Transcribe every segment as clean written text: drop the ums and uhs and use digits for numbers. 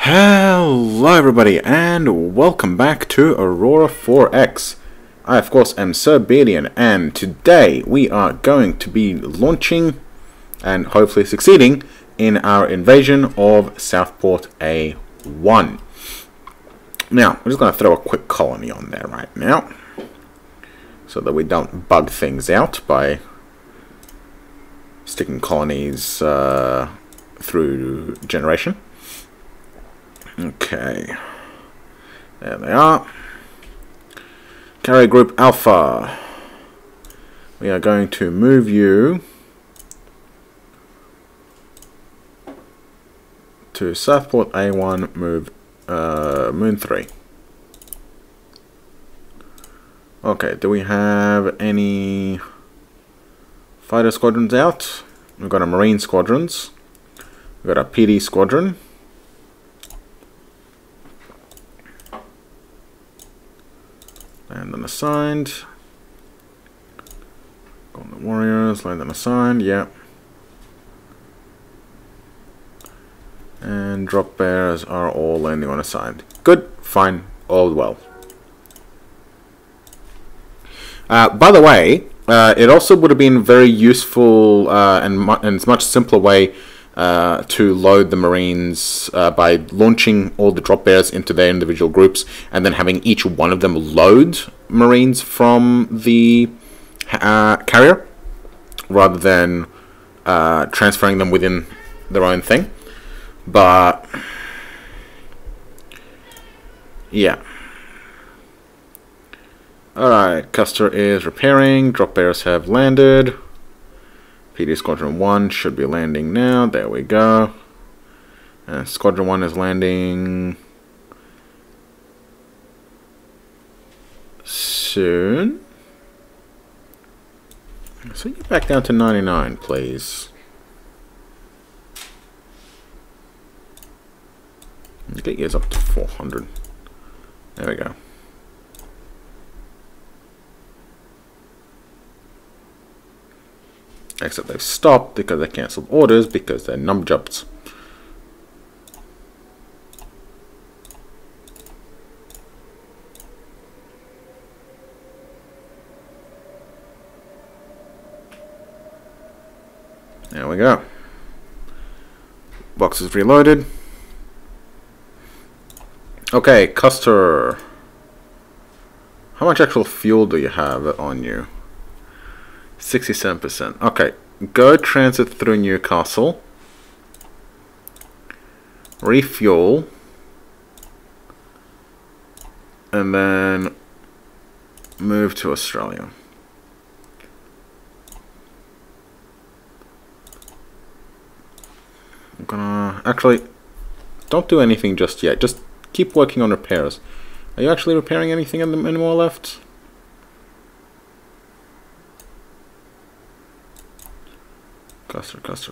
Hello everybody and welcome back to Aurora 4X. I of course am Sir Beardian, and today we are going to be launching and hopefully succeeding in our invasion of Southport A1. Now, I'm just going to throw a quick colony on there right now so that we don't bug things out by sticking colonies through generation. Okay, there they are. Carrier Group Alpha. We are going to move you to Southport A1, move Moon 3. Okay, do we have any fighter squadrons out? We've got a Marine squadrons. We've got a PD squadron. Land unassigned. Golden Warriors, land unassigned, yep. And drop bears are all landing unassigned. Good, fine, all well. By the way, it also would have been very useful and it's much simpler way to load the Marines by launching all the drop bears into their individual groups and then having each one of them load Marines from the carrier rather than transferring them within their own thing. But yeah. Alright, Custer is repairing, drop bears have landed. PD Squadron 1 should be landing now. There we go. Squadron 1 is landing soon. So get back down to 99, please. Get yours up to 400. There we go. Except they've stopped because they cancelled orders because they're numjubs. There we go. Box is reloaded. Okay, Custer. How much actual fuel do you have on you? 67%. Okay, go transit through Newcastle. Refuel. And then move to Australia. I'm gonna... Actually, don't do anything just yet. Just keep working on repairs. Are you actually repairing anything anymore left?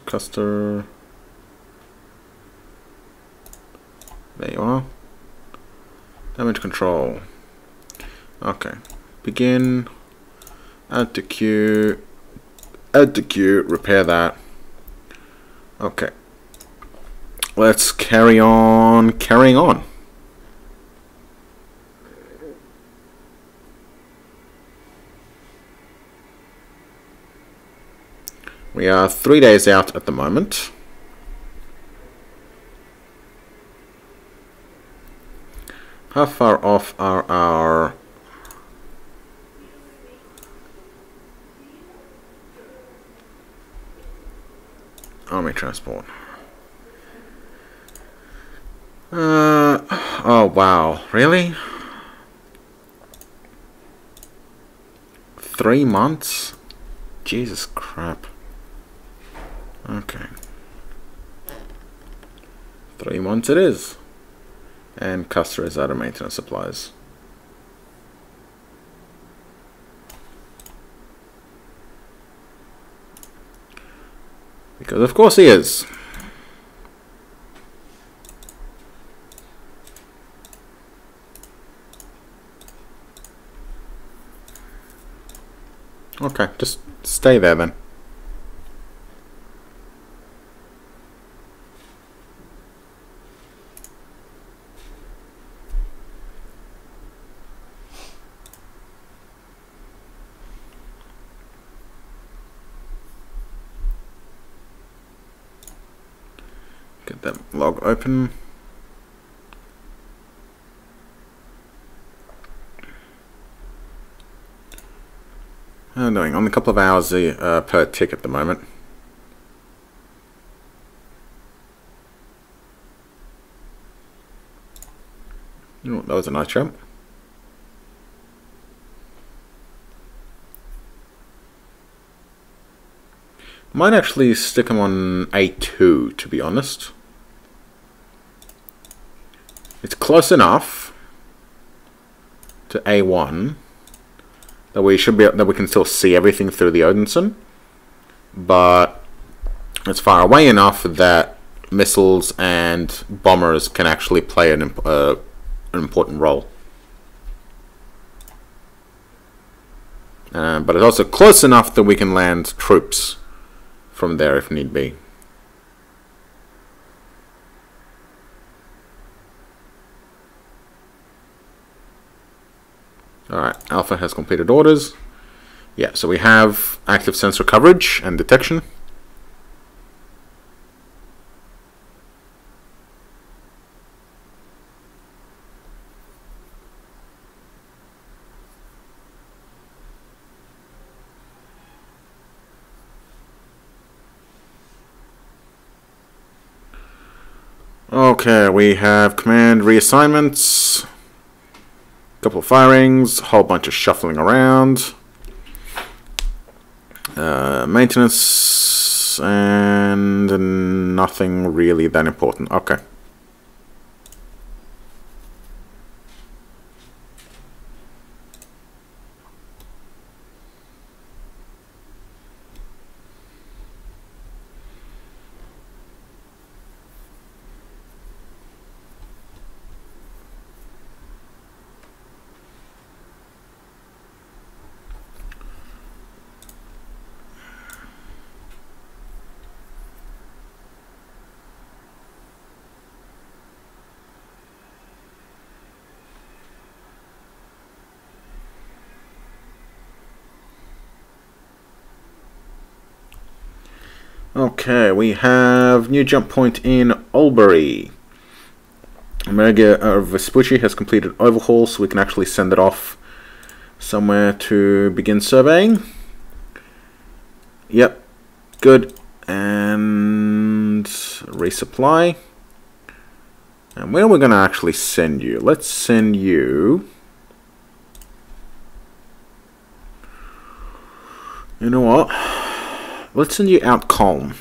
Custer. There you are. Damage control. Okay. Begin. Add to queue. Add to queue. Repair that. Okay. Let's carry on carrying on. We are 3 days out at the moment. How far off are our army transport? Oh wow, really? 3 months? Jesus crap. Okay. 3 months it is. And Custer is out of maintenance supplies. Because of course he is. Okay, just stay there then. Get that log open. I'm doing on a couple of hours per tick at the moment. Oh, that was a nice jump. Might actually stick them on A2, to be honest. It's close enough to A1 that we can still see everything through the Odinson, but it's far away enough that missiles and bombers can actually play an important role. But it's also close enough that we can land troops from there if need be. Alright, Alpha has completed orders. Yeah, so we have active sensor coverage and detection. Okay, we have command reassignments, a couple of firings, a whole bunch of shuffling around, maintenance, and nothing really that important. Okay. Okay, we have new jump point in Albury. Omega Vespucci has completed overhaul, so we can actually send it off somewhere to begin surveying. Yep, good. And resupply. And where are we going to actually send you? Let's send you... You know what? Let's send you out Colm.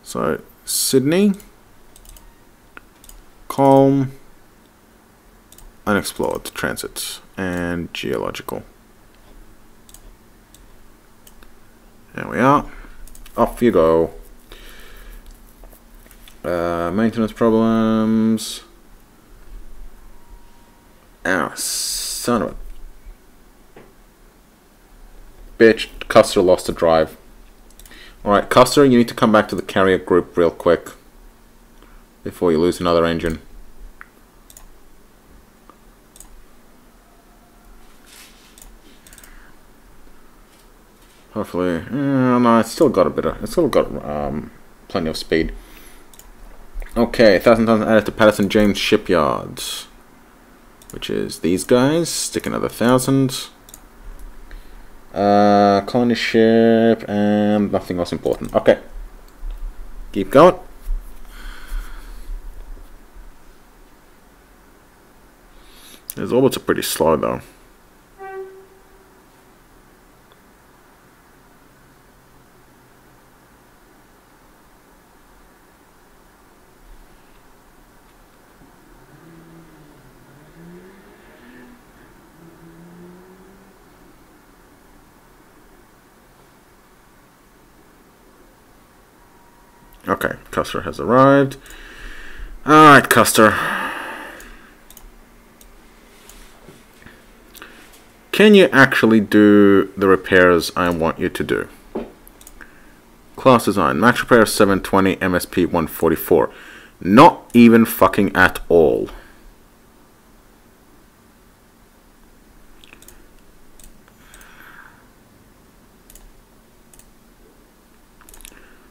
So, Sydney, Colm, unexplored, transit, and geological. There we are. Off you go. Maintenance problems. Ah, son of a bitch. Custer lost a drive. Alright, Custer, you need to come back to the carrier group real quick before you lose another engine. Hopefully, no, it's still got plenty of speed. Okay, 1,000 tons added to Patterson James Shipyards, which is these guys. Stick another 1,000. Colony ship and nothing else important. Okay, keep going. These orbits are pretty slow though. Okay, Custer has arrived. Alright, Custer. Can you actually do the repairs I want you to do? Class design. Max repair 720, MSP 144. Not even fucking at all.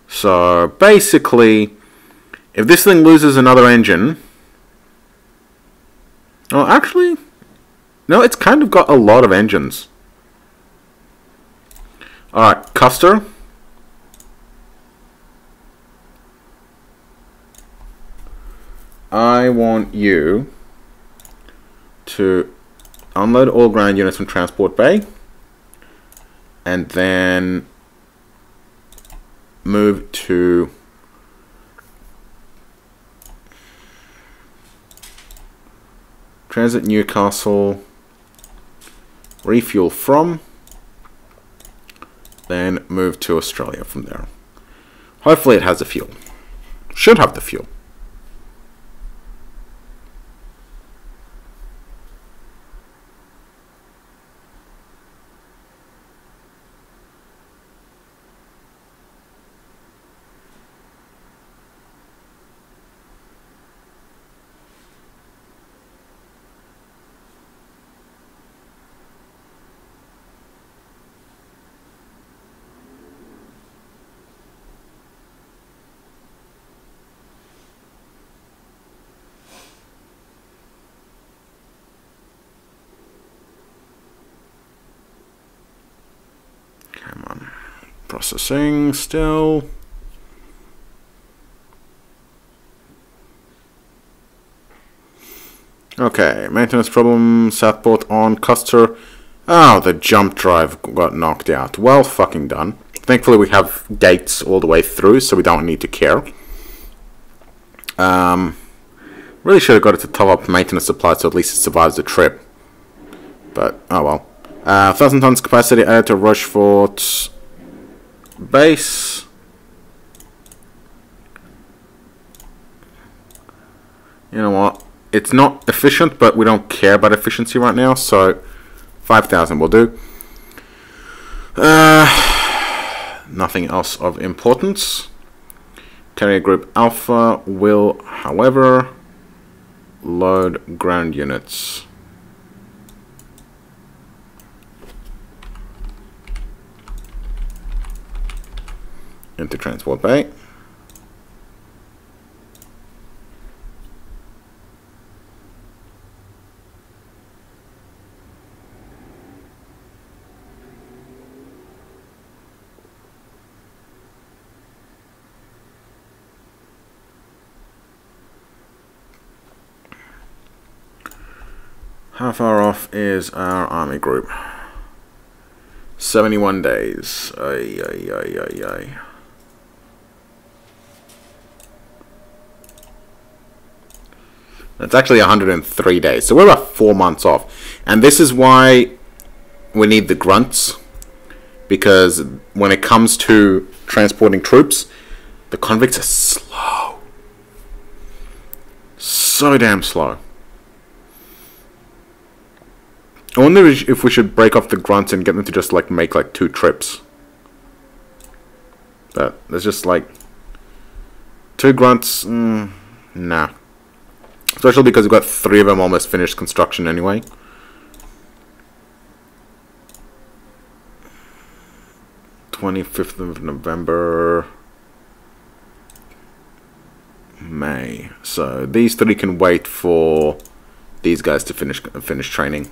So basically, If this thing loses another engine... Oh, actually... No, it's kind of got a lot of engines. Alright, Custer. I want you to unload all ground units from Transport Bay. And then move to Transit Newcastle, refuel from, then move to Australia from there. Hopefully it has the fuel. Should have the fuel. Come on. Processing still. Okay, maintenance problem, Southport on, Custer. Oh, the jump drive got knocked out. Well fucking done. Thankfully we have gates all the way through, so we don't need to care. Really should have got it to top up maintenance supply so at least it survives the trip. But, oh well. 1,000 tons capacity added to Rochefort base. You know what? It's not efficient, but we don't care about efficiency right now, so 5,000 will do. Nothing else of importance. Carrier Group Alpha will, however, load ground units. Into Transport Bay. How far off is our army group? 71 days. Ay, ay, ay, ay, ay. It's actually 103 days, so we're about 4 months off. And this is why we need the grunts, because when it comes to transporting troops, the convicts are slow. So damn slow. I wonder if we should break off the grunts and get them to just like make like 2 trips. But there's just like 2 grunts, nah. Especially because we've got 3 of them almost finished construction anyway. (25th of November), May. So these 3 can wait for these guys to finish training.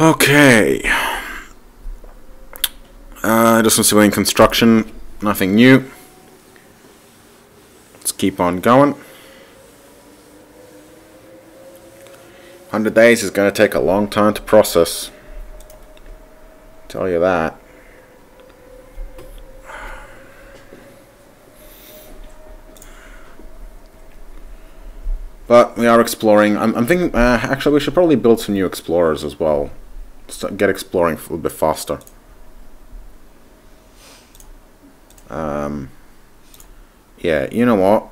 Okay. Just some civilian construction, nothing new. Let's keep on going. 100 days is going to take a long time to process. Tell you that. But we are exploring. I'm thinking, actually, we should probably build some new explorers as well. Get exploring a little bit faster. Yeah, you know what?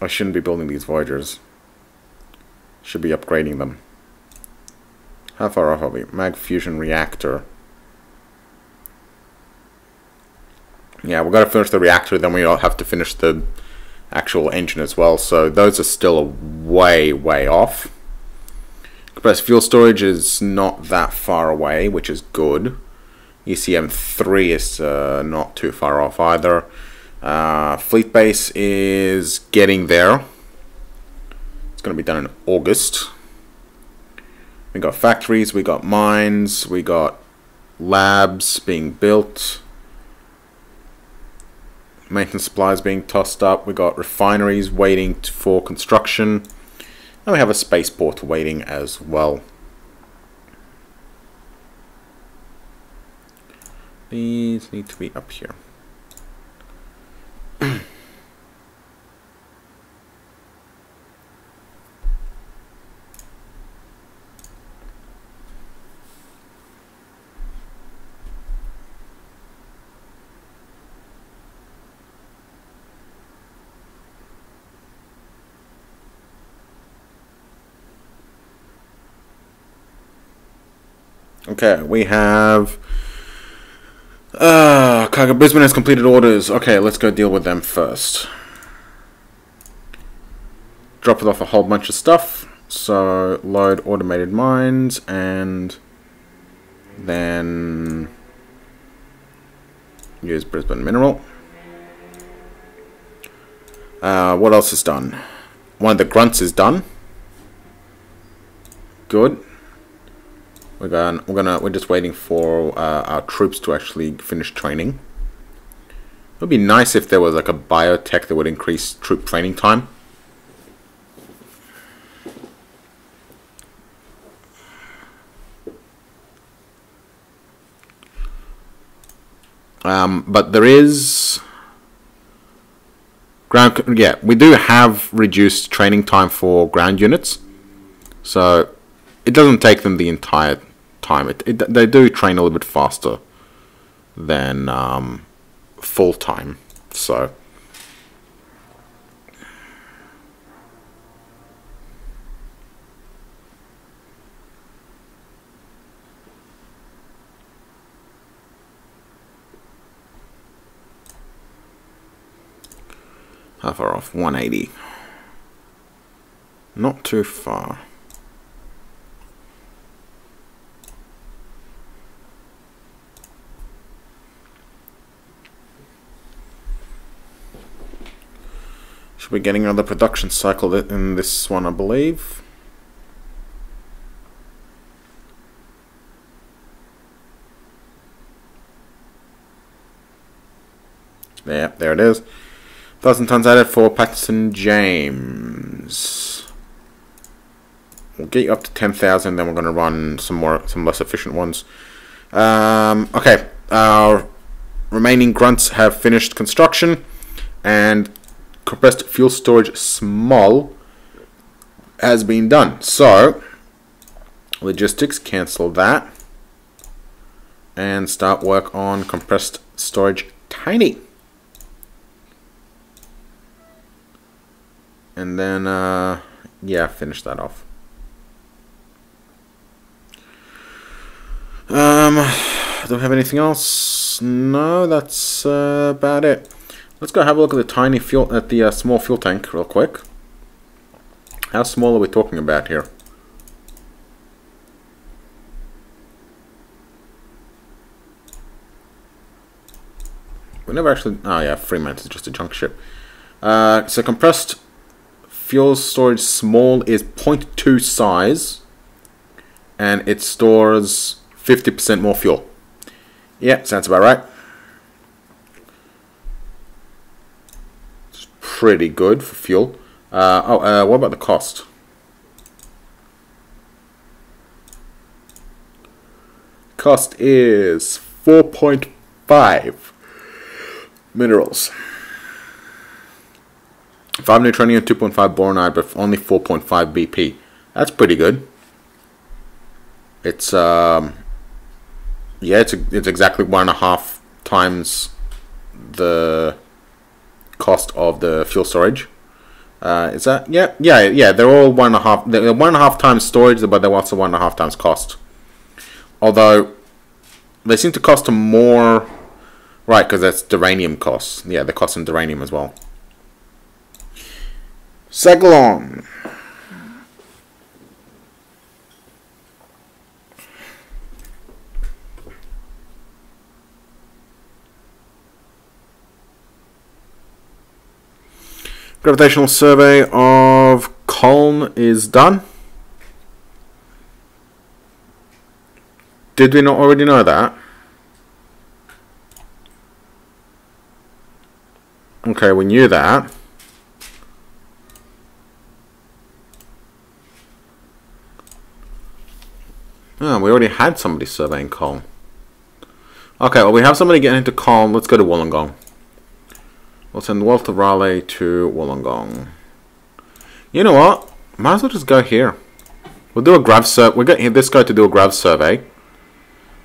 I shouldn't be building these Voyagers. Should be upgrading them. How far off are we? Mag fusion reactor. Yeah, we've got to finish the reactor, then we all have to finish the actual engine as well. So those are still way, way off. Compressed fuel storage is not that far away, which is good. ECM3 is not too far off either. Fleet base is getting there. It's going to be done in August. We got factories, we got mines, we got labs being built. Maintenance supplies being tossed up. We got refineries waiting for construction. And we have a spaceport waiting as well. These need to be up here. Okay, we have Cargo Brisbane has completed orders. Okay, let's go deal with them first. Drop it off a whole bunch of stuff. So load automated mines and then use Brisbane Mineral. What else is done? One of the grunts is done. Good. We're just waiting for our troops to actually finish training. It would be nice if there was like a biotech that would increase troop training time. But there is ground. Yeah, we do have reduced training time for ground units, so it doesn't take them the entire time. They do train a little bit faster than full time. So how far off? 180. Not too far. Should be getting another production cycle in this one, I believe. Yeah, there it is. 1,000 tons added for Patterson James. We'll get you up to 10,000, then we're going to run some less efficient ones. Okay, our remaining grunts have finished construction, and compressed fuel storage small has been done. So logistics, cancel that and start work on compressed storage tiny. And then yeah, finish that off. Do we have anything else? No, that's about it. Let's go have a look at the tiny fuel, at the small fuel tank real quick. How small are we talking about here? We never actually, oh yeah, Fremantle is just a junk ship. So compressed fuel storage small is 0.2 size, and it stores 50% more fuel. Yeah, sounds about right. Pretty good for fuel. What about the cost? Cost is 4.5 minerals. 5 neutronium, 2.5 boronite, but only 4.5 BP. That's pretty good. It's yeah, it's exactly 1.5 times the cost of the fuel storage. Is that? Yeah. They're all 1.5. They're 1.5 times storage, but they're also 1.5 times cost. Although they seem to cost more, right? Because that's uranium costs. Yeah, they cost in uranium as well. Seglon. Gravitational survey of Colne is done. Did we not already know that? Okay, we knew that. Oh, we already had somebody surveying Colne. Okay, well, we have somebody getting into Colne. Let's go to Wollongong. We'll send Walter Raleigh to Wollongong. You know what? Might as well just go here. We'll do a grav survey. We'll get this guy to do a grav survey.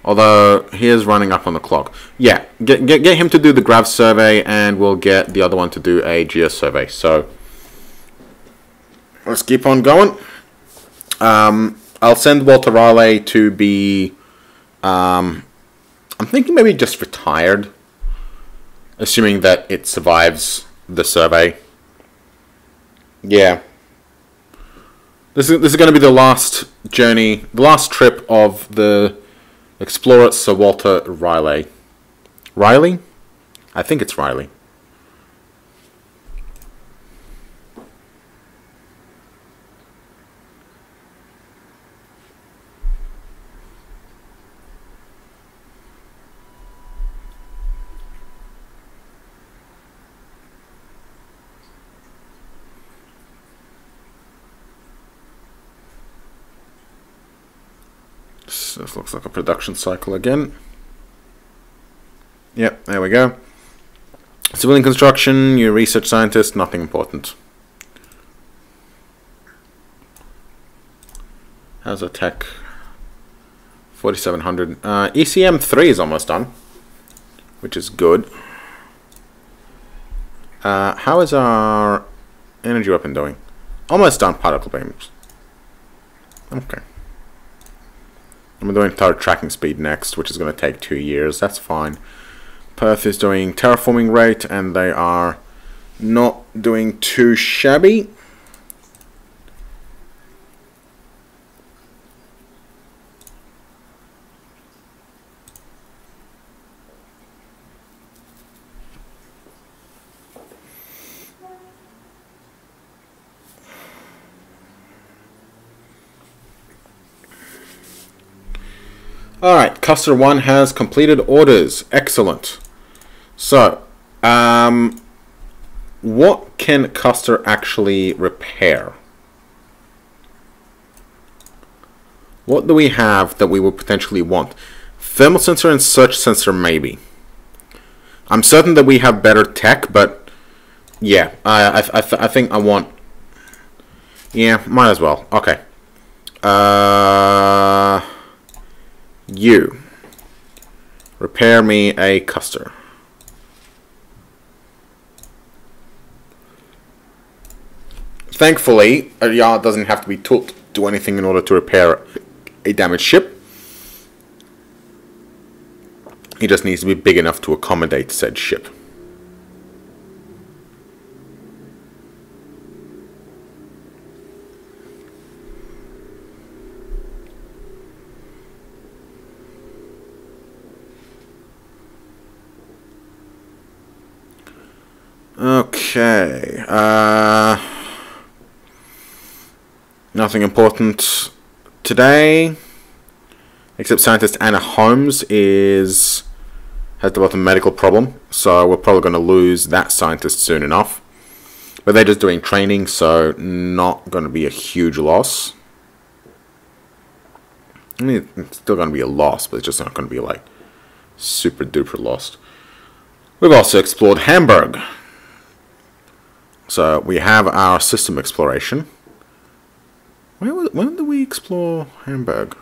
Although he is running up on the clock. Yeah, get him to do the grav survey, and we'll get the other one to do a geo survey. So let's keep on going. I'll send Walter Raleigh to be. I'm thinking maybe just retired. Assuming that it survives the survey. Yeah. This is going to be the last journey, the last trip of the explorer Sir Walter Raleigh. Riley? I think it's Riley. This looks like a production cycle again. Yep, there we go. Civilian construction, you're a research scientist, nothing important. How's a tech? 4700. ECM 3 is almost done, which is good. How is our energy weapon doing? Almost done particle beams. Okay. I'm doing turret tracking speed next, which is going to take 2 years. That's fine. Perth is doing terraforming rate, and they are not doing too shabby. Alright, Custer 1 has completed orders. Excellent. So, what can Custer actually repair? What do we have that we would potentially want? Thermal sensor and search sensor, maybe. I'm certain that we have better tech, but yeah, I think I want... Yeah, might as well. Okay. You repair me a Custer. Thankfully, a yard doesn't have to be taught to do anything in order to repair a damaged ship. It just needs to be big enough to accommodate said ship. Okay. Nothing important today, except scientist Anna Holmes has developed a medical problem, so we're probably going to lose that scientist soon enough. But they're just doing training, so not going to be a huge loss. I mean, it's still going to be a loss, but it's just not going to be like super duper lost. We've also explored Hamburg. So we have our system exploration. When did we explore Hamburg?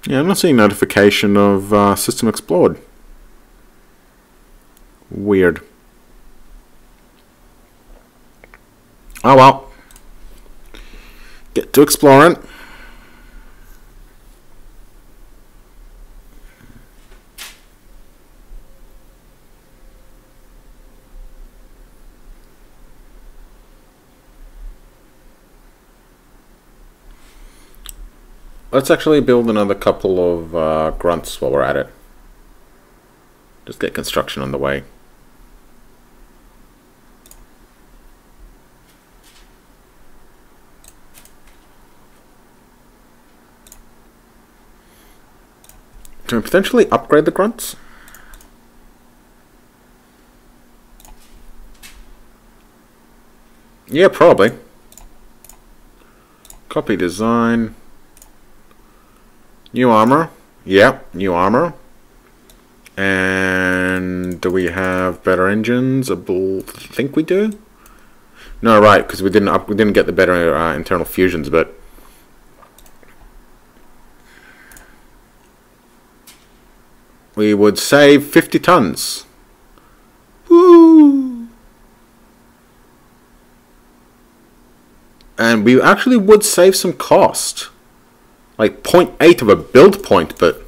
Yeah, I'm not seeing notification of system explored. Weird. Oh well. Get to exploring. Let's actually build another couple of grunts while we're at it. Just get construction on the way. Can we potentially upgrade the grunts? Yeah, probably. Copy design. New armor. Yep, new armor. And do we have better engines? I think we do. No, right, because we didn't get the better internal fusions, but we would save 50 tons. Woo! And we actually would save some cost. Like 0.8 of a build point, but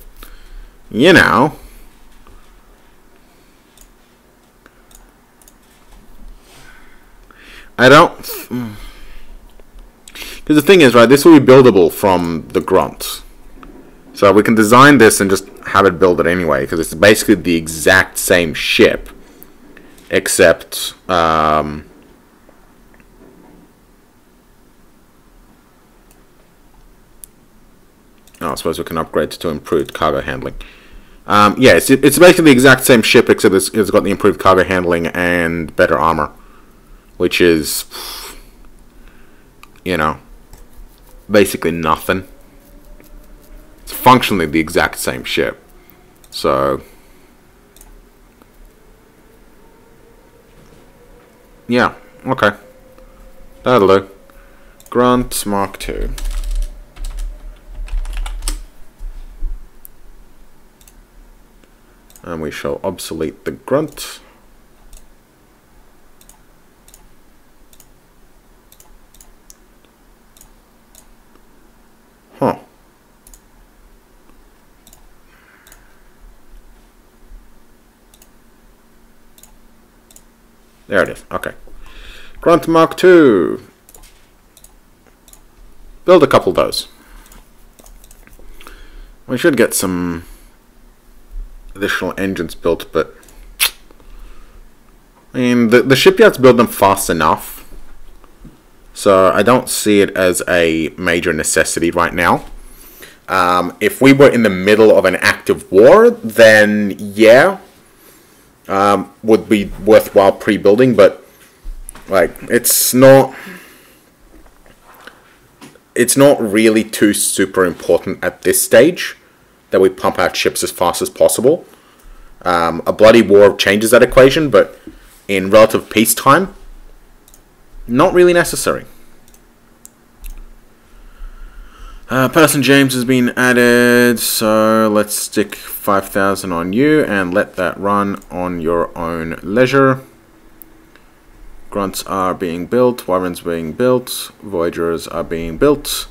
you know. I don't. Because the thing is, right, this will be buildable from the grunt. So we can design this and just have it build it anyway, because it's basically the exact same ship, except I suppose we can upgrade to improved cargo handling. Yeah, it's basically the exact same ship, except it's got the improved cargo handling and better armor, which is, you know, basically nothing. It's functionally the exact same ship. So, yeah, okay. That'll do. Grunt Mark II. And we shall obsolete the grunt. Huh. There it is. Okay. Grunt Mark II. Build a couple of those. We should get some additional engines built, but I mean the shipyards build them fast enough, so I don't see it as a major necessity right now. If we were in the middle of an active war, then yeah, would be worthwhile pre-building, but like it's not really too super important at this stage that we pump out ships as fast as possible. A bloody war changes that equation, but in relative peacetime, not really necessary. Person James has been added, so let's stick 5,000 on you and let that run on your own leisure. Grunts are being built, Wyverns being built, Voyagers are being built,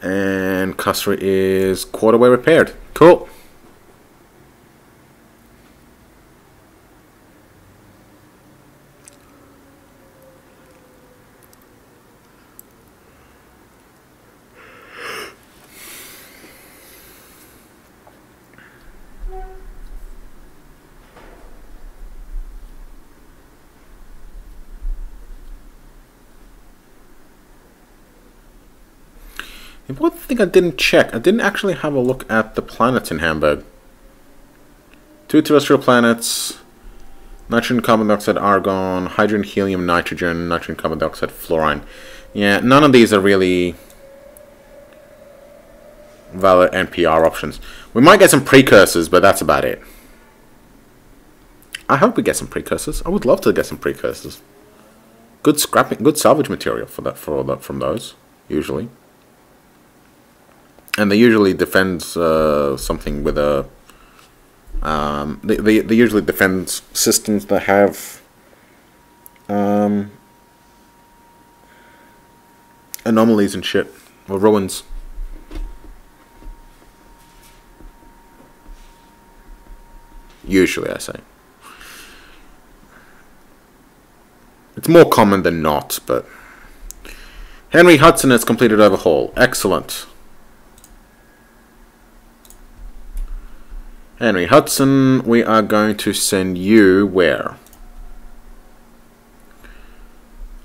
and Custer is quarterway repaired. Cool. One thing I didn't check, I didn't actually have a look at the planets in Hamburg. 2 terrestrial planets, nitrogen, carbon dioxide, argon, hydrogen, helium, nitrogen, nitrogen, carbon dioxide, fluorine. Yeah, none of these are really valid NPR options. We might get some precursors, but that's about it. I hope we get some precursors. I would love to get some precursors. Good scrapping, good salvage material for that, from those, usually. And they usually defend something with a... they usually defend systems that have anomalies and shit, or ruins. Usually, I say. It's more common than not, but... Henry Hudson has completed overhaul. Excellent. Henry Hudson, we are going to send you where?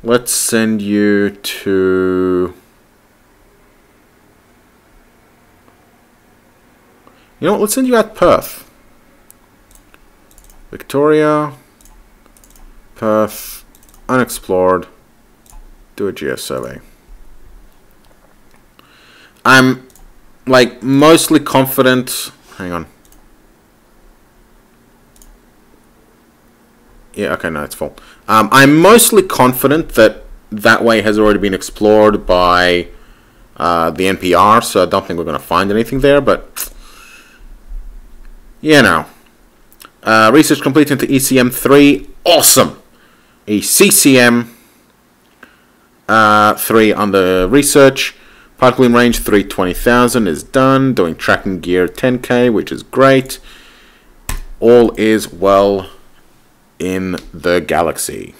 Let's send you to... You know what, let's send you at Perth. Victoria, Perth, unexplored, do a geosurvey. I'm, like, mostly confident... Hang on. Yeah, okay, no, it's full. I'm mostly confident that that way has already been explored by the NPR, so I don't think we're going to find anything there, but... You know. Research complete into ECM 3. Awesome! A CCM 3 on the research. Particle beam range 320,000 is done. Doing tracking gear 10k, which is great. All is well in the galaxy.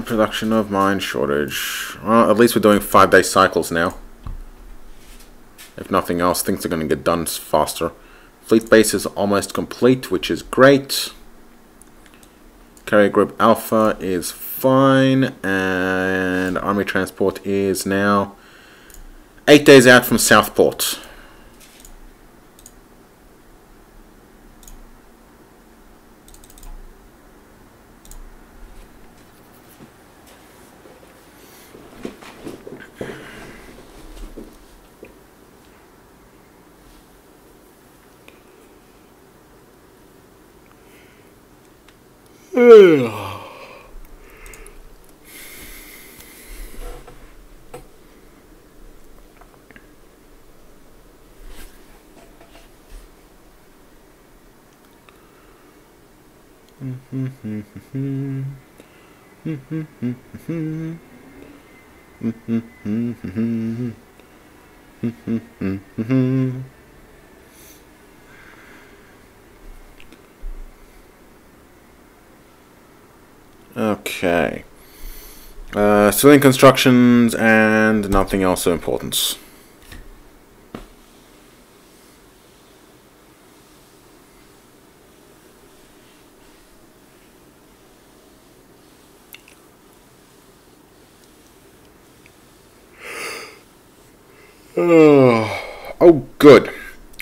Production of mine shortage. Well, at least we're doing 5-day cycles now. If nothing else, things are going to get done faster. Fleet base is almost complete, which is great. Carrier group Alpha is fine, and army transport is now 8 days out from Southport. Okay. Civilian constructions and nothing else of importance. Oh, good.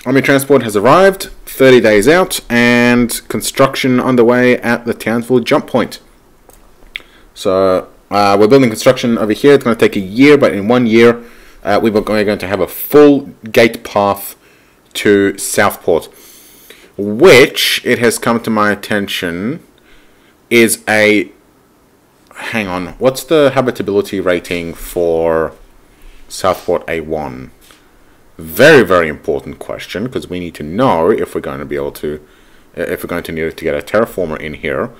Army transport has arrived, 30 days out, and construction underway at the Townsville jump point. So, we're building construction over here. It's going to take a year, but in 1 year, we're going to have a full gate path to Southport, which, it has come to my attention, is a... Hang on, what's the habitability rating for Southport A1? Very, very important question, because we need to know if we're going to be able to, if we're going to need to get a terraformer in here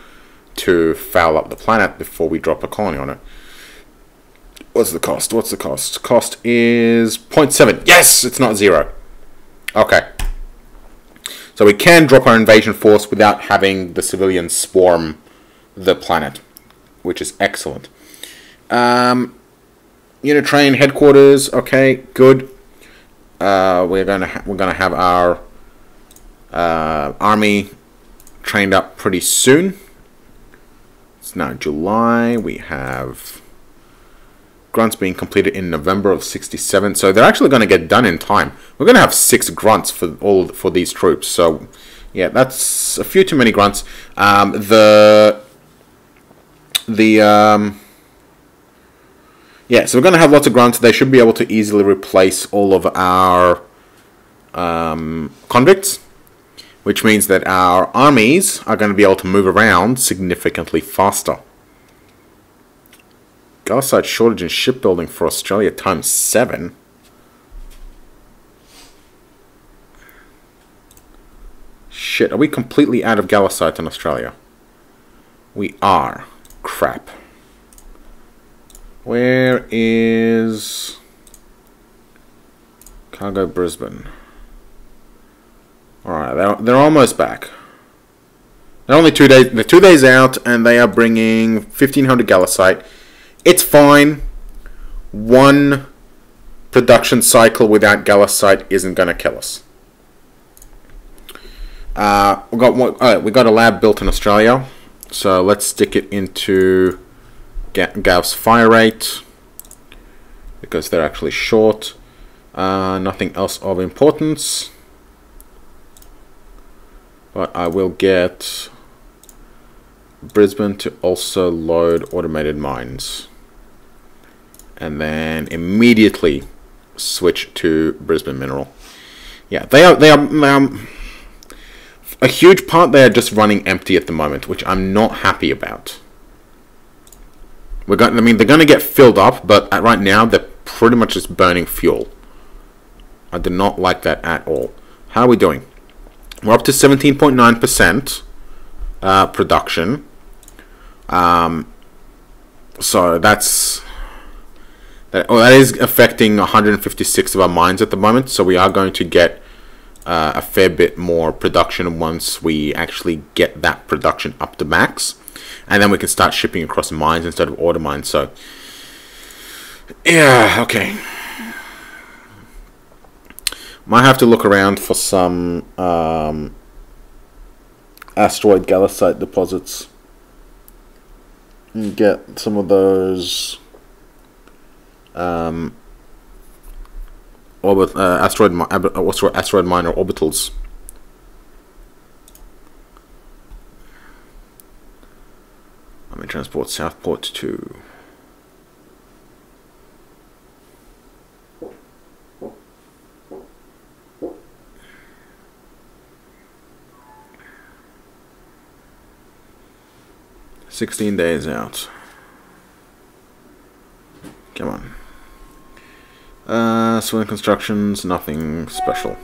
to foul up the planet before we drop a colony on it. What's the cost? What's the cost? Cost is 0.7. Yes, it's not 0. Okay. So we can drop our invasion force without having the civilians swarm the planet, which is excellent. Unit train headquarters. Okay, good. We're gonna have our army trained up pretty soon. It's now July. We have grunts being completed in November of 67. So they're actually going to get done in time. We're going to have 6 grunts for these troops. So yeah, that's a few too many grunts. Yeah, so we're going to have lots of grunts. They should be able to easily replace all of our convicts, which means that our armies are going to be able to move around significantly faster. Gallicite shortage in shipbuilding for Australia ×7. Shit, are we completely out of Gallicite in Australia? We are. Crap. Where is Cargo Brisbane? Alright, they're almost back. They're only 2 days. They're 2 days out, and they are bringing 1,500 Gallicite. It's fine. One production cycle without Gallicite isn't going to kill us. We got a lab built in Australia, so let's stick it into Gauss fire rate because they're actually short. Nothing else of importance, but I will get Brisbane to also load automated mines, and then immediately switch to Brisbane Mineral. Yeah, they are a huge part. They are just running empty at the moment, which I'm not happy about. They're going to get filled up, but right now they're pretty much just burning fuel. I do not like that at all. How are we doing? We're up to 17.9% production. So that is affecting 156 of our mines at the moment. So we are going to get a fair bit more production once we actually get that production up to max. And then we can start shipping across mines instead of order mines. So, yeah, okay. Might have to look around for some asteroid Gallicite deposits and get some of those asteroid miner orbitals. Let me transport Southport to. "16 days out. Come on. Swing constructions, nothing special.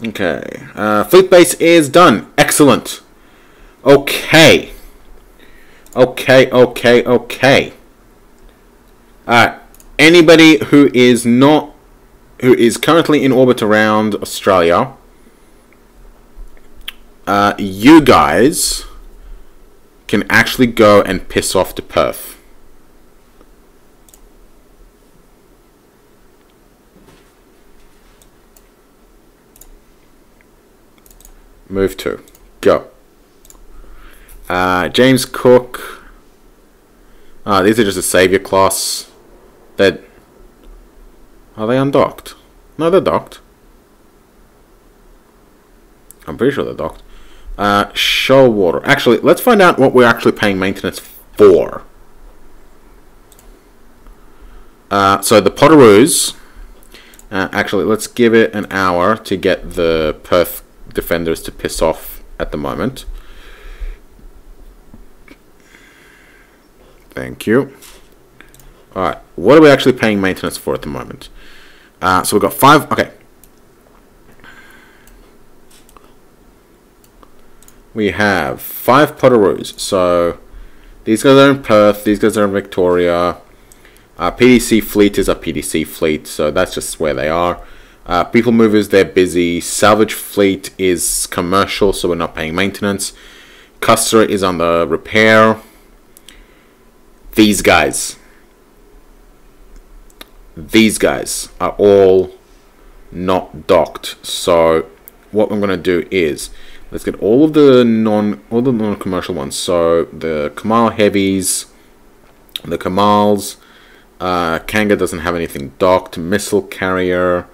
Okay, fleet base is done. Excellent. Okay. Anybody who is currently in orbit around Australia, you guys can actually go and piss off to Perth. Move to. Go. James Cook. These are just a savior class. Are they undocked? No, they're docked. I'm pretty sure they're docked. Shoalwater. Actually, let's find out what we're actually paying maintenance for. So the Potteroos. Actually, let's give it an hour to get the Perth defenders to piss off at the moment. Thank you. Alright, what are we actually paying maintenance for at the moment? So we've got 5, okay. We have 5 Potteroos. So these guys are in Perth, these guys are in Victoria. PDC fleet is a PDC fleet, so that's just where they are. People movers, they're busy. Salvage fleet is commercial, so we're not paying maintenance. Custer is on the repair. These guys are all not docked. So what I'm going to do is let's get all of the non-commercial ones. So the Kamal heavies, the Kamals, Kanga doesn't have anything docked. Missile carrier,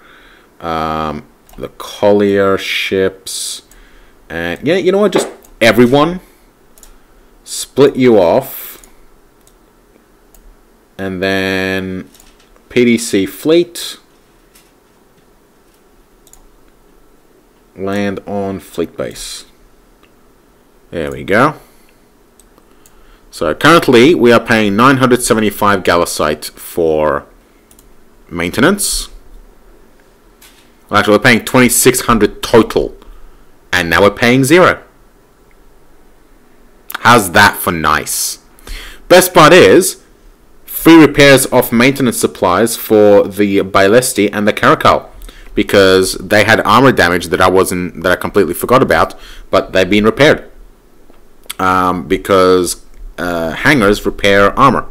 the Collier ships, and yeah, you know what? Just everyone, split you off. And then PDC fleet, land on fleet base. There we go. So currently we are paying 975 Gallicite for maintenance. Well, actually, we're paying 2,600 total, and now we're paying 0. How's that for nice? Best part is free repairs of maintenance supplies for the Bailesti and the Caracal, because they had armor damage that I completely forgot about, but they've been repaired. Because hangars repair armor.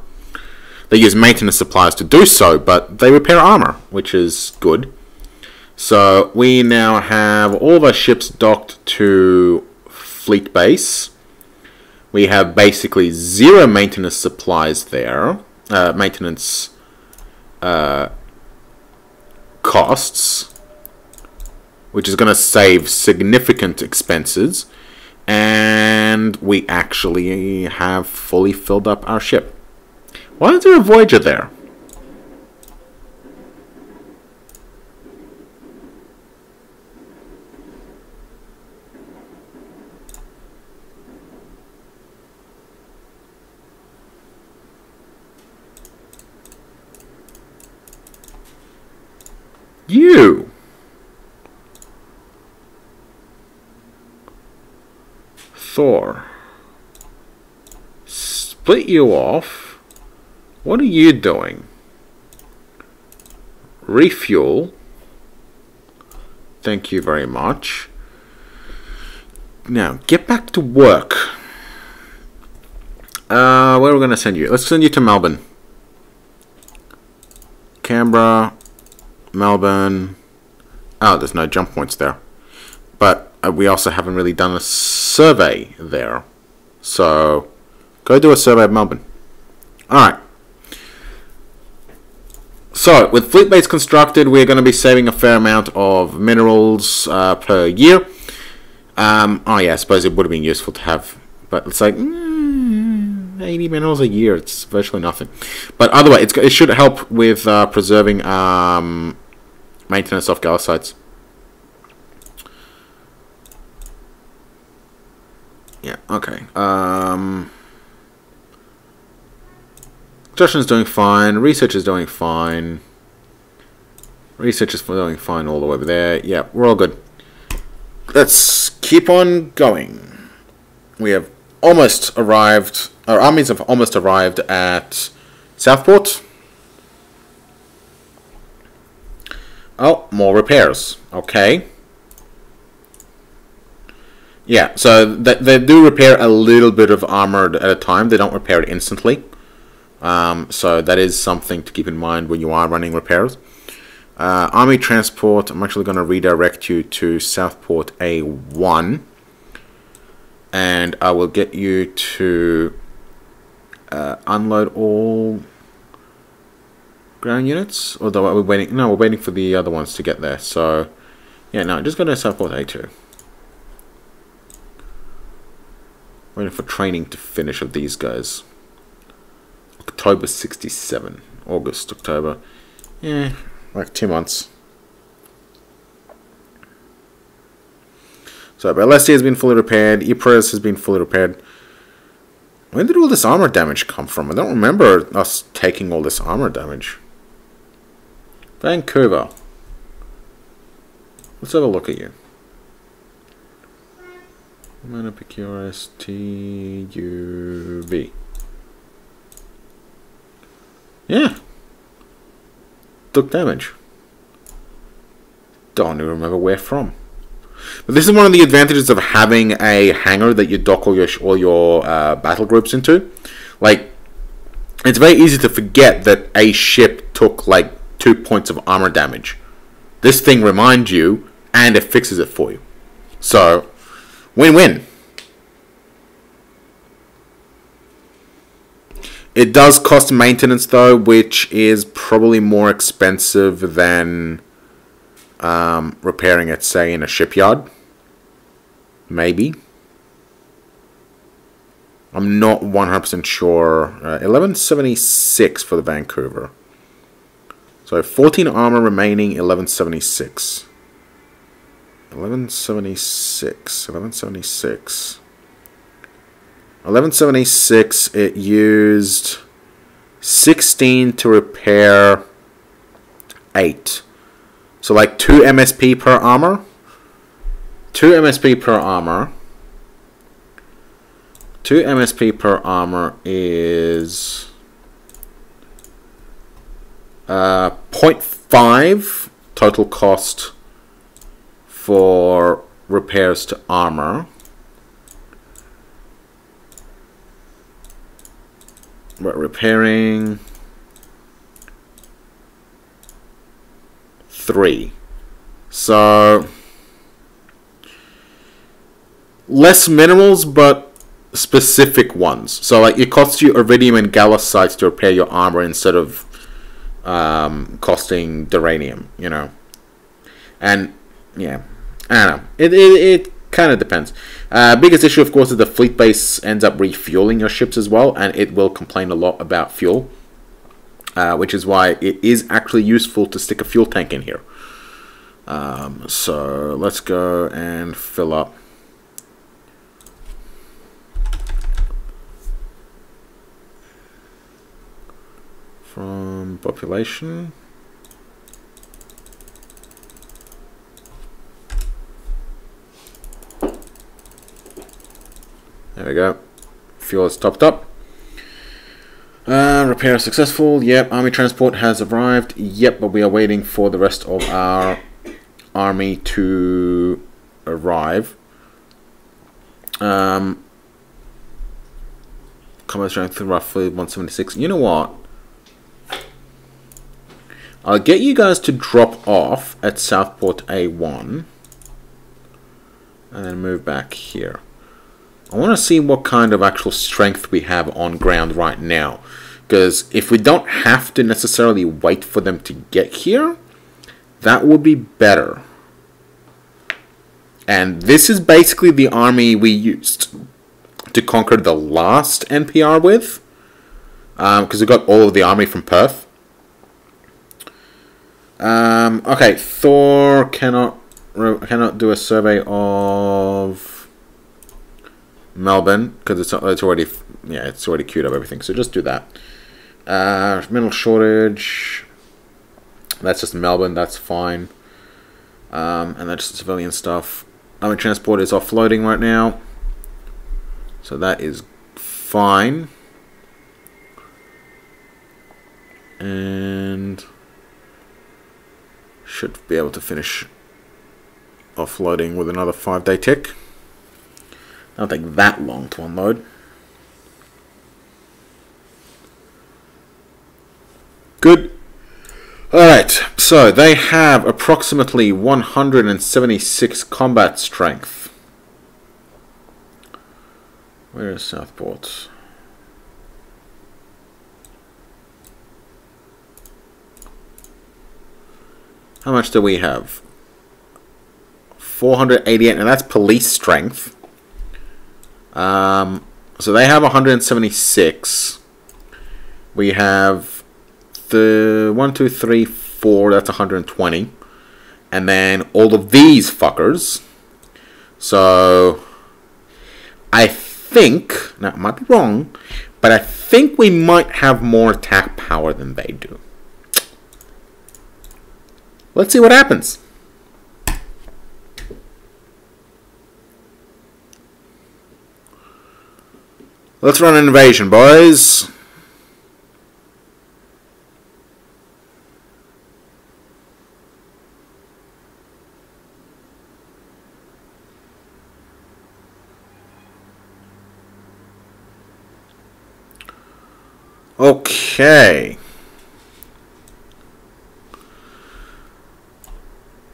They use maintenance supplies to do so, but they repair armor, which is good. So we now have all of our ships docked to fleet base. We have basically 0 maintenance supplies there. Maintenance costs, which is going to save significant expenses, and we actually have fully filled up our ship. Why is there a Voyager there? You! Thor. Split you off? What are you doing? Refuel. Thank you very much. Now, get back to work. Where are we going to send you? Let's send you to Melbourne. Canberra. Melbourne. Oh, there's no jump points there. But we also haven't really done a survey there. So, go do a survey of Melbourne. Alright. So, with fleet base constructed, we're going to be saving a fair amount of minerals per year. Oh yeah, I suppose it would have been useful to have, but it's like 80 minerals a year. It's virtually nothing. But either way, it should help with preserving maintenance of Gallicites. Yeah, okay. Construction is doing fine. Research is doing fine. Research is doing fine all the way over there. Yeah, we're all good. Let's keep on going. We have almost arrived. Our armies have almost arrived at Southport. Oh, more repairs. Okay. Yeah, so they do repair a little bit of armor at a time. They don't repair it instantly. So that is something to keep in mind when you are running repairs. Army transport, I'm actually going to redirect you to Southport A1. And I will get you to unload all ground units. Although we're waiting, no, we're waiting for the other ones to get there. So, yeah, no, just go to Southport A2. Waiting for training to finish of these guys. October 67. August, October. Yeah, like 2 months. So, Bailesti has been fully repaired. Ypres has been fully repaired. When did all this armor damage come from? I don't remember us taking all this armor damage. Vancouver. Let's have a look at you. Manipicurus TUV. Yeah, took damage. Don't even remember where from. But this is one of the advantages of having a hangar that you dock all your battle groups into. Like, it's very easy to forget that a ship took like 2 points of armor damage. This thing reminds you, and it fixes it for you. So, win-win. It does cost maintenance though, which is probably more expensive than repairing it, say, in a shipyard. Maybe. I'm not 100% sure. 1176 for the Vancouver. So 14 armor remaining, 1176. 1176. 1176. 1176, it used 16 to repair 8. So like 2 MSP per armor. 2 MSP per armor. 2 MSP per armor is 0.5 total cost for repairs to armor. But repairing 3. So less minerals, but specific ones. So like it costs you iridium and gallicites to repair your armor instead of costing duranium, you know. And yeah, I don't know. It kind of depends. Biggest issue, of course, is the fleet base ends up refueling your ships as well, and it will complain a lot about fuel, which is why it is actually useful to stick a fuel tank in here. So let's go and fill up. From population. There we go. Fuel is topped up. Repair successful. Yep. Army transport has arrived. Yep. But we are waiting for the rest of our army to arrive. Combat strength roughly 176. You know what? I'll get you guys to drop off at Southport A1 and then move back here. I want to see what kind of actual strength we have on ground right now, because if we don't have to necessarily wait for them to get here, that would be better. And this is basically the army we used to conquer the last NPR with, because we got all of the army from Perth. Okay, Thor cannot do a survey of Melbourne because it's already queued up everything. So just do that. Mineral shortage. That's just Melbourne. That's fine. And that's just civilian stuff. Army transport is offloading right now, so that is fine. And should be able to finish offloading with another 5-day tick. That'll take that long to unload. Good. Alright, so they have approximately 176 combat strength. Where is Southport? How much do we have? 488, and that's police strength. So they have 176. We have the 1, 2, 3, 4. That's 120, and then all of these fuckers. So I think, now I might be wrong, but I think we might have more attack power than they do. Let's see what happens. Let's run an invasion, boys. Okay.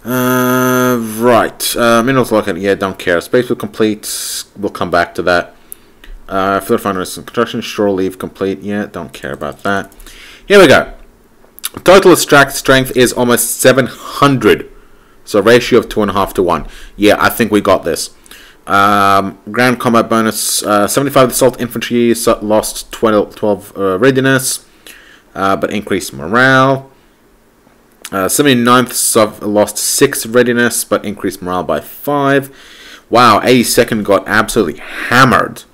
Right. Minerals located. Yeah, don't care. Space will complete. We'll come back to that. Fluid refineries and construction. Shore leave complete. Yeah, don't care about that. Here we go. Total extract strength is almost 700. So ratio of 2.5 to 1. Yeah, I think we got this. Ground combat bonus. 75 assault infantry lost 12 readiness, but increased morale. 79th lost 6 readiness, but increased morale by 5. Wow, 82nd got absolutely hammered.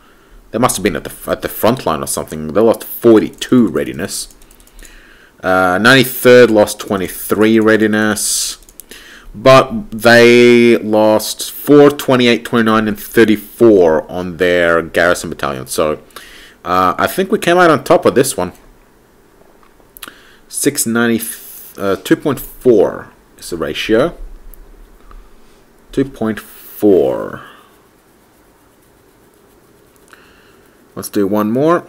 They must have been at the front line or something. They lost 42 readiness. 93rd lost 23 readiness. But they lost 4, 28, 29, and 34 on their garrison battalion. So I think we came out on top of this one. 2.4 is the ratio. 2.4. Let's do one more.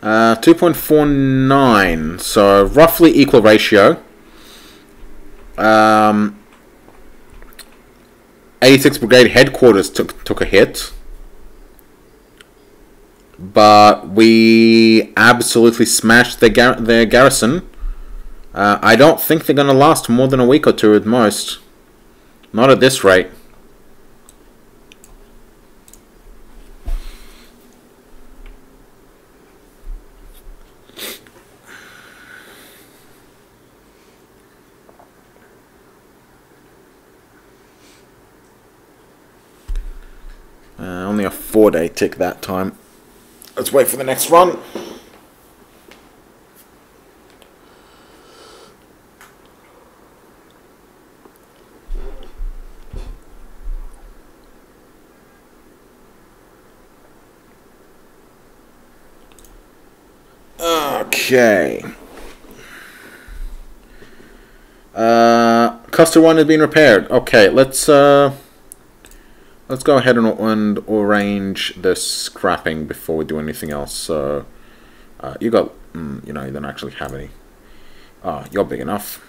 Uh, 2.49, so roughly equal ratio. 86 Brigade headquarters took a hit, but we absolutely smashed their garrison. I don't think they're going to last more than a week or two at most. Not at this rate. Only a 4-day tick that time. Let's wait for the next run. Okay. Cluster 1 has been repaired. Okay, let's go ahead and arrange the scrapping before we do anything else. So, you got, you know, you don't actually have any. You're big enough.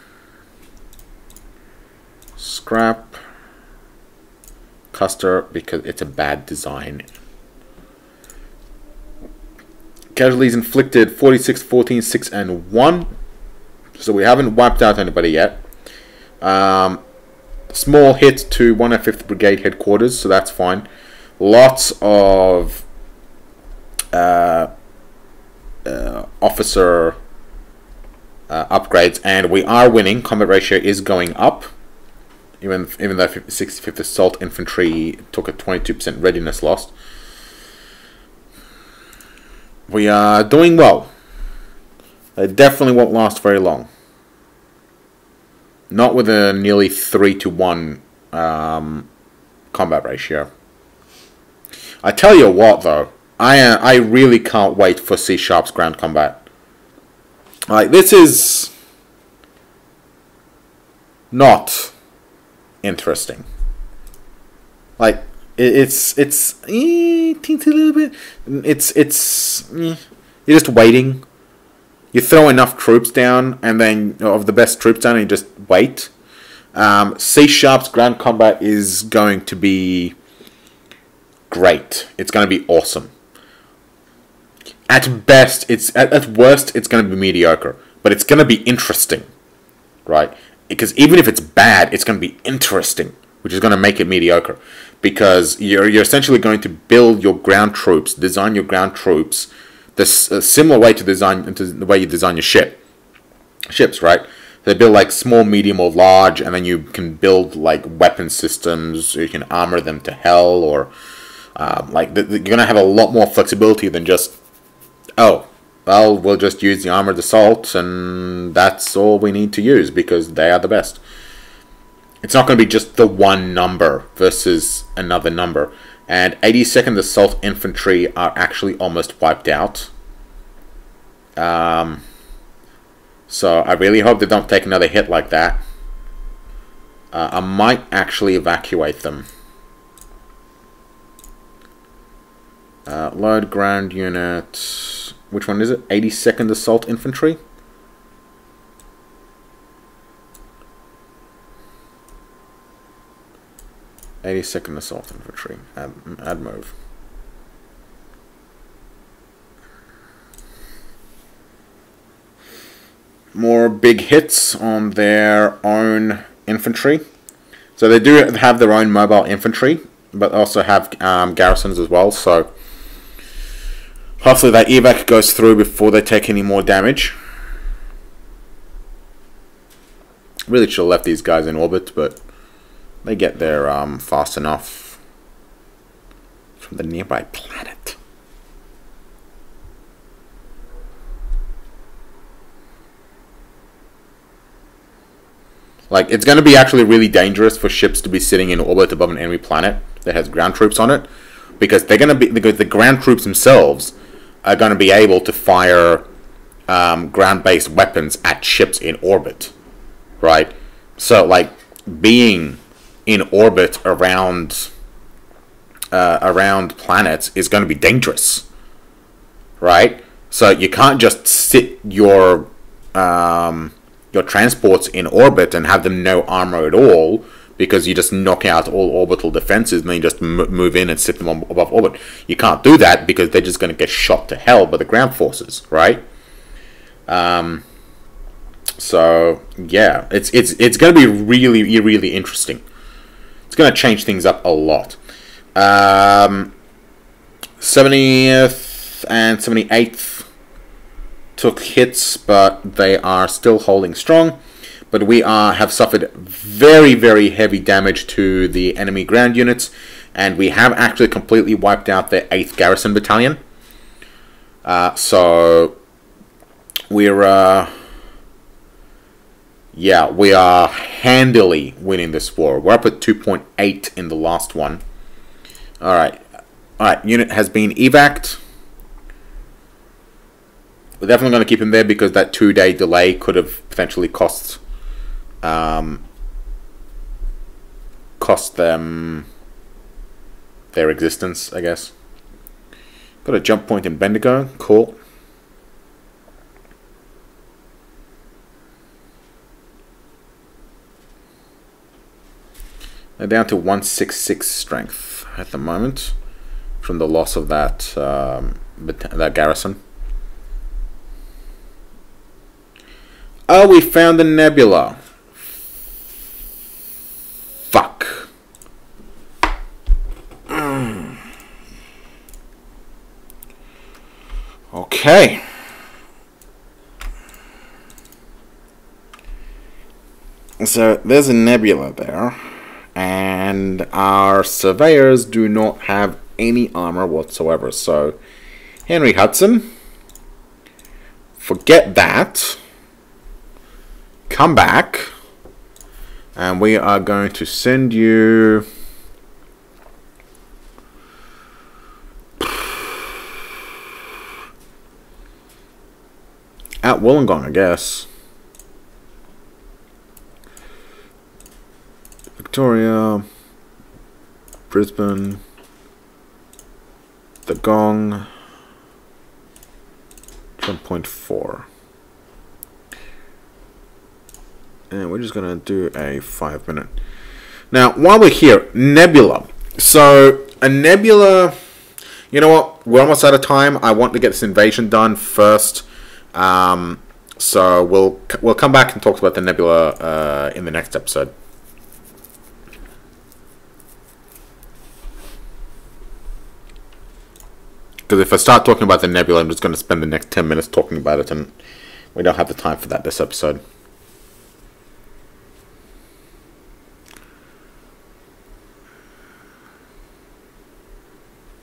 Scrap. Custer, because it's a bad design. Casualties inflicted 46, 14, 6, and 1. So we haven't wiped out anybody yet. Small hit to 105th Brigade headquarters, so that's fine. Lots of officer upgrades, and we are winning. Combat ratio is going up, even though 65th Assault Infantry took a 22% readiness loss. We are doing well. It definitely won't last very long. Not with a nearly 3-to-1 combat ratio. I tell you what, though, I really can't wait for C# ground combat. Like, this is not interesting. Like, it's a little bit. You're just waiting. You throw enough troops down, and then of the best troops down, and you just wait. C# ground combat is going to be great. It's going to be awesome. At best, at worst, it's going to be mediocre, but it's going to be interesting, right? Because even if it's bad, it's going to be interesting, which is going to make it mediocre. Because you're essentially going to build your ground troops, design your ground troops, a similar way to the way you design your ships, right? They build like small, medium, or large, and then you can build like weapon systems. You can armor them to hell, or you're gonna have a lot more flexibility than just, oh, well, we'll just use the armored assault, and that's all we need to use because they are the best. It's not going to be just the one number versus another number. And 82nd Assault Infantry are actually almost wiped out. So I really hope they don't take another hit like that. I might actually evacuate them. Load ground unit. Which one is it? 82nd Assault Infantry? '82nd Assault Infantry. Add move. More big hits on their own infantry. So they do have their own mobile infantry, but also have garrisons as well. So hopefully that evac goes through before they take any more damage. Really should have left these guys in orbit, but they get there fast enough from the nearby planet. Like, it's going to be actually really dangerous for ships to be sitting in orbit above an enemy planet that has ground troops on it, because they're going to be, because the ground troops themselves are going to be able to fire ground-based weapons at ships in orbit, right? So, like, being in orbit around planets is going to be dangerous, right? So you can't just sit your transports in orbit and have them no armor at all, because you just knock out all orbital defenses and then you just move in and sit them above orbit. You can't do that because they're just going to get shot to hell by the ground forces, right? So yeah, it's going to be really, really interesting. It's going to change things up a lot. 70th and 78th took hits, but they are still holding strong. But we have suffered very, very heavy damage to the enemy ground units, and we have actually completely wiped out their 8th Garrison Battalion. So we're yeah, we are handily winning this war. We're up at 2.8 in the last one. Alright, unit has been evac'd. We're definitely going to keep him there because that 2-day delay could have potentially cost them their existence, I guess. Got a jump point in Bendigo. Cool. They're down to 166 strength at the moment from the loss of that that garrison. Oh, we found the nebula. Fuck. Okay. So there's a nebula there, and our surveyors do not have any armor whatsoever. So Henry Hudson, forget that. Come back, and we are going to send you at Wollongong, I guess. Victoria, Brisbane, the Gong, 1.4. And we're just going to do a 5-minute. Now, while we're here, nebula. So, a nebula... You know what? We're almost out of time. I want to get this invasion done first. So, we'll come back and talk about the nebula in the next episode. Because if I start talking about the nebula, I'm just going to spend the next 10 minutes talking about it, and we don't have the time for that this episode.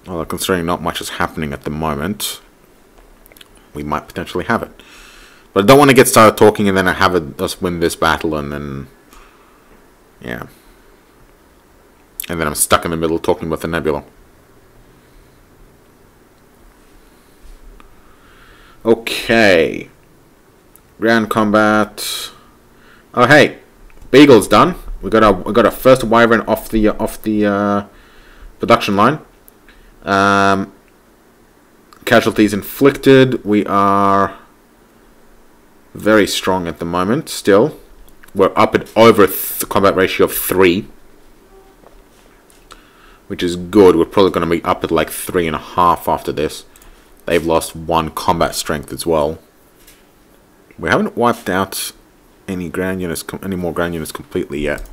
Although considering not much is happening at the moment, we might potentially have it. But I don't want to get started talking and then I have us win this battle and then... Yeah. And then I'm stuck in the middle talking about the nebula. Okay. Ground combat. Oh hey, Beagle's done. We got a first Wyvern off the production line. Casualties inflicted. We are very strong at the moment. Still, we're up at over a combat ratio of 3, which is good. We're probably going to be up at like 3.5 after this. They've lost 1 combat strength as well. We haven't wiped out any more ground units completely yet.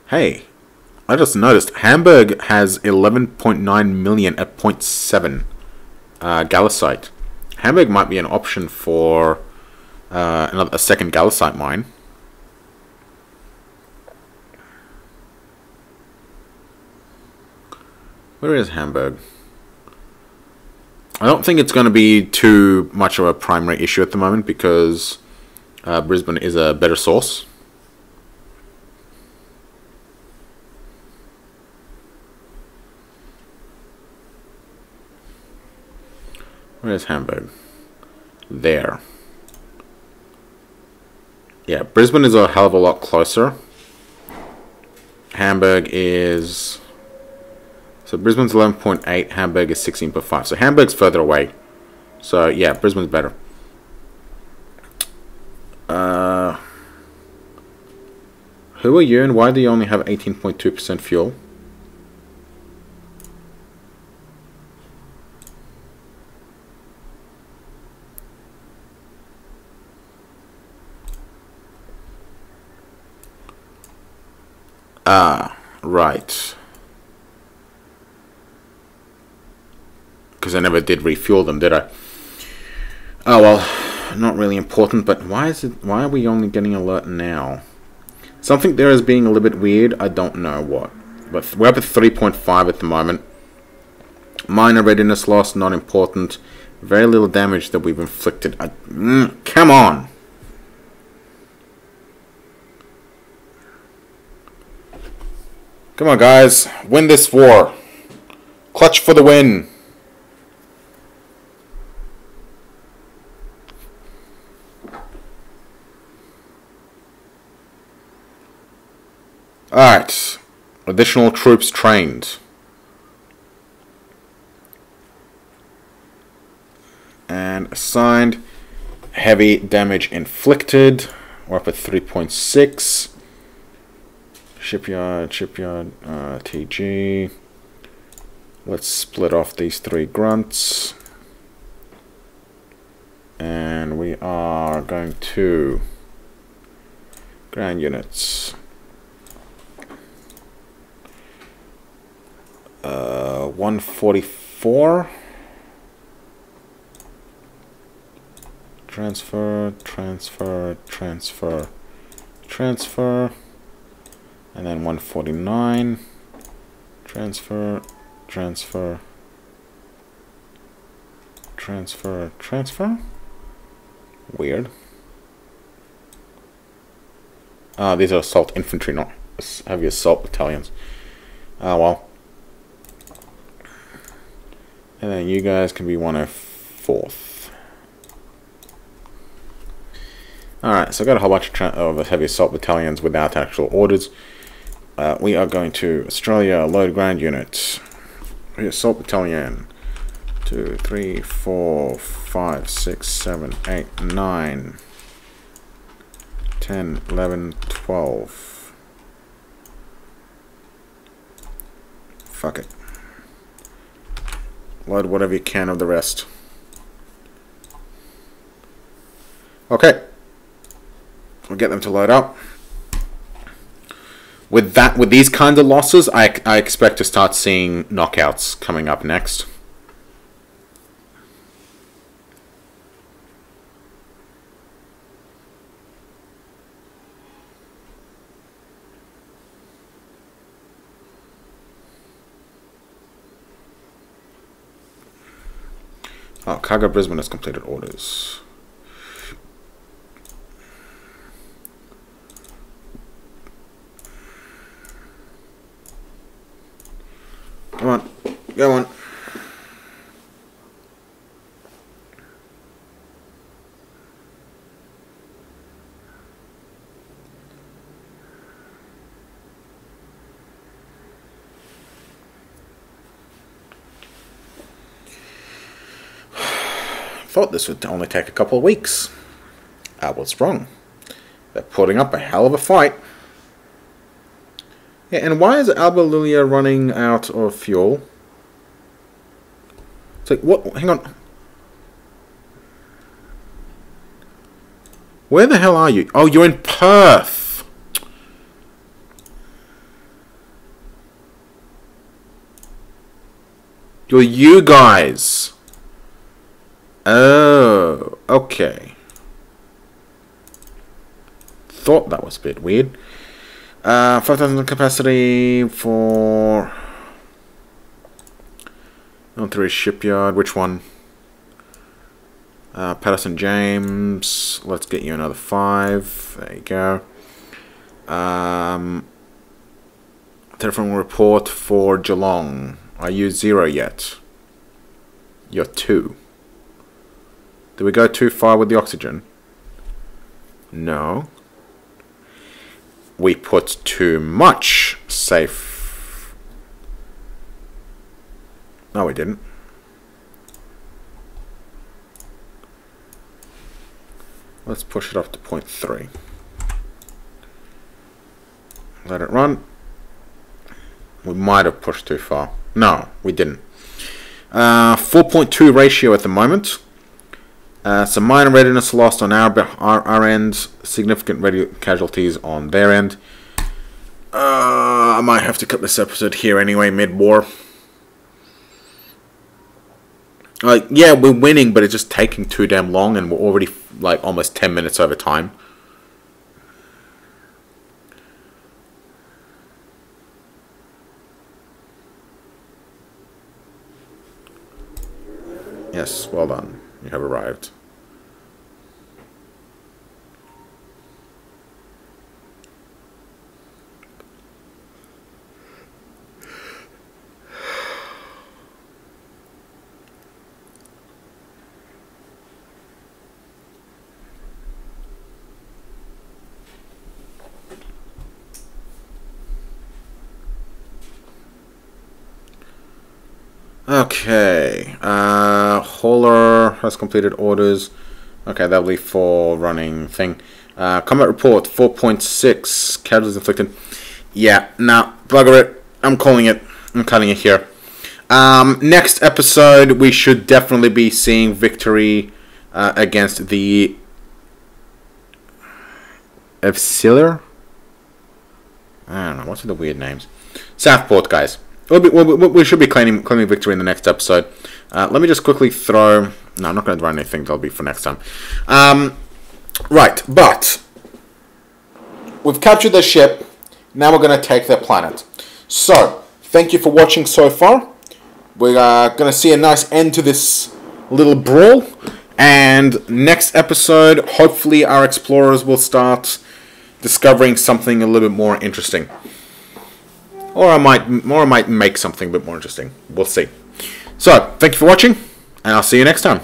Hey, I just noticed Hamburg has 11.9 million at 0.7 Gallicite. Hamburg might be an option for a second Gallicite mine. Where is Hamburg? I don't think it's going to be too much of a primary issue at the moment because Brisbane is a better source. Where is Hamburg? There. Yeah, Brisbane is a hell of a lot closer. Hamburg is... So Brisbane's 11.8, Hamburg is 16.5. So Hamburg's further away. So yeah, Brisbane's better. Who are you and why do you only have 18.2% fuel? Right. Because I never did refuel them, did I? Oh well, not really important, but why are we only getting alert now? Something there is being a little bit weird, I don't know what. But we're up at 3.5 at the moment. Minor readiness loss, not important. Very little damage that we've inflicted. Come on! Come on, guys. Win this war. Clutch for the win. Alright. Additional troops trained. And assigned. Heavy damage inflicted. We're up at 3.6. Shipyard, TG. Let's split off these 3 grunts. And we are going to ground units. 144. Transfer. And then 149. Transfer. Weird. These are assault infantry, not heavy assault battalions. Oh well. And then you guys can be 104th. Alright, so I've got a whole bunch of heavy assault battalions without actual orders. We are going to Australia, load ground unit. Heavy assault battalion. 2, 3, 4, 5, 6, 7, 8, 9, 10, 11, 12. Fuck it. Load whatever you can of the rest. Okay. We'll get them to load up. With these kinds of losses, I expect to start seeing knockouts coming up next. Oh, Cargo Brisbane has completed orders. Come on. Go on. Thought this would only take a couple of weeks. I was wrong. They're putting up a hell of a fight. Yeah, and why is Alba Lilia running out of fuel? It's like, what? Hang on. Where the hell are you? Oh, you're in Perth. You're you guys. Oh, okay. Thought that was a bit weird. 5,000 capacity for on through shipyard. Which one? Patterson James. Let's get you another 5. There you go. Telephone report for Geelong. Are you 0 yet? You're 2. Did we go too far with the oxygen? No. We put too much safe. No, we didn't. Let's push it up to 0.3. Let it run. We might have pushed too far. No, we didn't. 4.2 ratio at the moment. Some minor readiness lost on our end. Significant radio casualties on their end. I might have to cut this episode here anyway, mid-war. Like, yeah, we're winning, but it's just taking too damn long, and we're already, like, almost 10 minutes over time. Yes, well done. You have arrived. Okay, hauler has completed orders. Okay, that'll be for running thing. Combat report 4.6 casualties inflicted. Yeah, nah, bugger it. I'm calling it. I'm cutting it here. Next episode, we should definitely be seeing victory against the Ep80. I don't know. What's the weird names? Southport, guys. We should be claiming victory in the next episode. Let me just quickly throw... No, I'm not going to run anything. That'll be for next time. Right, but... We've captured their ship. Now we're going to take their planet. So, thank you for watching so far. We're going to see a nice end to this little brawl. And next episode, hopefully our explorers will start discovering something a little bit more interesting. Or I might make something a bit more interesting. We'll see. So, thank you for watching, and I'll see you next time.